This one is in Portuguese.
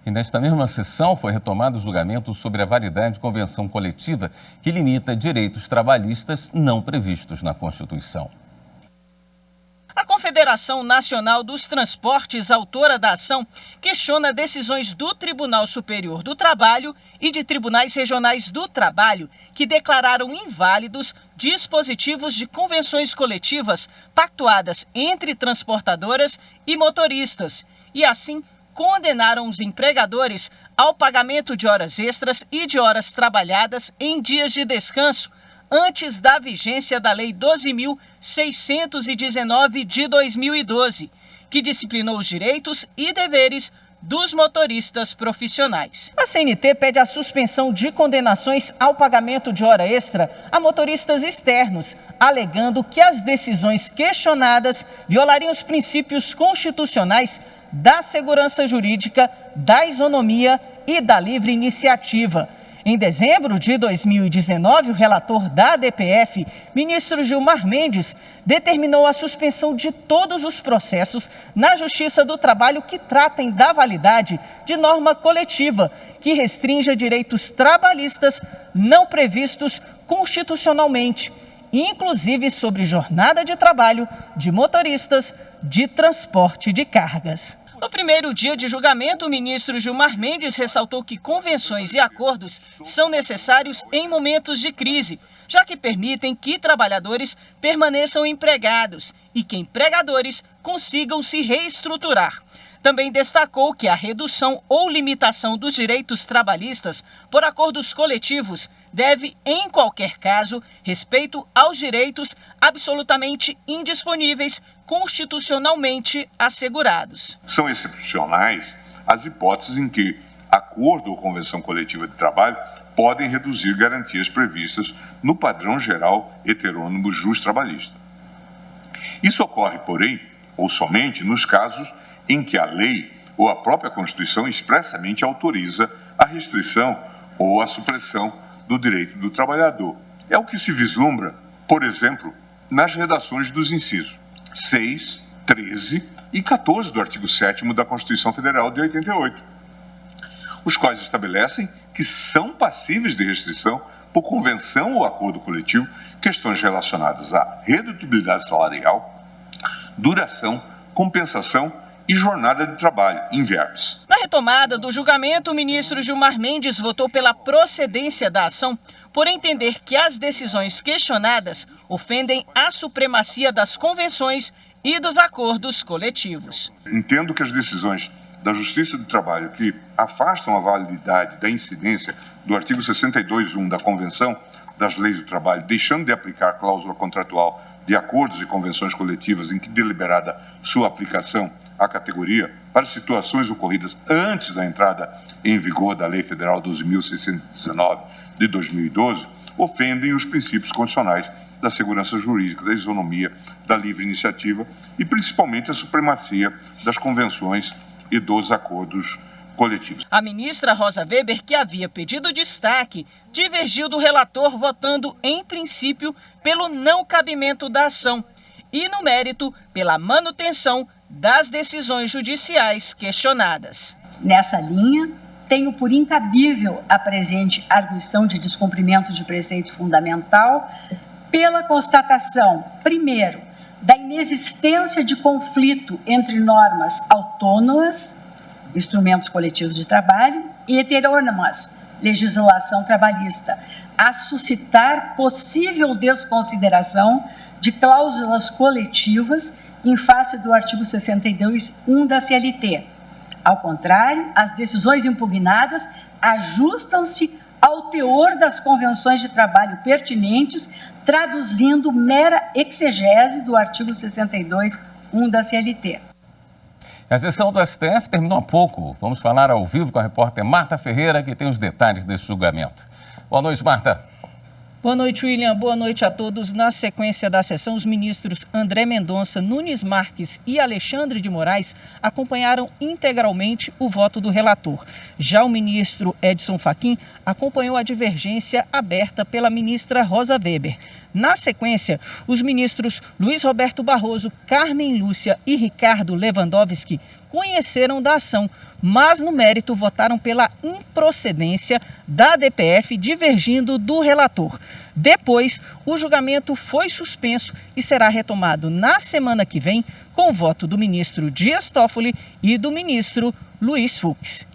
E nesta mesma sessão foi retomado o julgamento sobre a validade de convenção coletiva que limita direitos trabalhistas não previstos na Constituição. A Confederação Nacional dos Transportes, autora da ação, questiona decisões do Tribunal Superior do Trabalho e de tribunais regionais do trabalho que declararam inválidos dispositivos de convenções coletivas pactuadas entre transportadoras e motoristas e, assim, condenaram os empregadores ao pagamento de horas extras e de horas trabalhadas em dias de descanso, antes da vigência da Lei 12.619 de 2012, que disciplinou os direitos e deveres dos motoristas profissionais. A CNT pede a suspensão de condenações ao pagamento de hora extra a motoristas externos, alegando que as decisões questionadas violariam os princípios constitucionais da segurança jurídica, da isonomia e da livre iniciativa. Em dezembro de 2019, o relator da ADPF, ministro Gilmar Mendes, determinou a suspensão de todos os processos na Justiça do Trabalho que tratem da validade de norma coletiva que restrinja direitos trabalhistas não previstos constitucionalmente, inclusive sobre jornada de trabalho de motoristas de transporte de cargas. No primeiro dia de julgamento, o ministro Gilmar Mendes ressaltou que convenções e acordos são necessários em momentos de crise, já que permitem que trabalhadores permaneçam empregados e que empregadores consigam se reestruturar. Também destacou que a redução ou limitação dos direitos trabalhistas por acordos coletivos deve, em qualquer caso, respeito aos direitos absolutamente indisponíveis constitucionalmente assegurados. São excepcionais as hipóteses em que acordo ou convenção coletiva de trabalho podem reduzir garantias previstas no padrão geral heterônimo justo-trabalhista. Isso ocorre, porém, ou somente nos casos em que a lei ou a própria Constituição expressamente autoriza a restrição ou a supressão do direito do trabalhador. É o que se vislumbra, por exemplo, nas redações dos incisos 6, 13 e 14 do artigo 7º da Constituição Federal de 88, os quais estabelecem que são passíveis de restrição por convenção ou acordo coletivo questões relacionadas à redutibilidade salarial, duração, compensação e jornada de trabalho, em verbis. Na retomada do julgamento, o ministro Gilmar Mendes votou pela procedência da ação, por entender que as decisões questionadas ofendem a supremacia das convenções e dos acordos coletivos. Entendo que as decisões da Justiça do Trabalho que afastam a validade da incidência do artigo 62.1 da Convenção das Leis do Trabalho, deixando de aplicar a cláusula contratual de acordos e convenções coletivas em que deliberada sua aplicação à categoria para situações ocorridas antes da entrada em vigor da Lei Federal 12.619 de 2012, ofendem os princípios constitucionais da segurança jurídica, da isonomia, da livre iniciativa e principalmente a supremacia das convenções e dos acordos coletivos. A ministra Rosa Weber, que havia pedido destaque, divergiu do relator, votando em princípio pelo não cabimento da ação e no mérito pela manutenção das decisões judiciais questionadas. Nessa linha, tenho por incabível a presente arguição de descumprimento de preceito fundamental pela constatação, primeiro, da inexistência de conflito entre normas autônomas, instrumentos coletivos de trabalho, e heterônomas, legislação trabalhista, a suscitar possível desconsideração de cláusulas coletivas em face do artigo 62.1 da CLT. Ao contrário, as decisões impugnadas ajustam-se ao teor das convenções de trabalho pertinentes, traduzindo mera exegese do artigo 62.1 da CLT. A sessão do STF terminou há pouco. Vamos falar ao vivo com a repórter Marta Ferreira, que tem os detalhes desse julgamento. Boa noite, Marta. Boa noite, William. Boa noite a todos. Na sequência da sessão, os ministros André Mendonça, Nunes Marques e Alexandre de Moraes acompanharam integralmente o voto do relator. Já o ministro Edson Fachin acompanhou a divergência aberta pela ministra Rosa Weber. Na sequência, os ministros Luiz Roberto Barroso, Carmen Lúcia e Ricardo Lewandowski conheceram da ação, mas no mérito votaram pela improcedência da DPF, divergindo do relator. Depois, o julgamento foi suspenso e será retomado na semana que vem com o voto do ministro Dias Toffoli e do ministro Luiz Fux.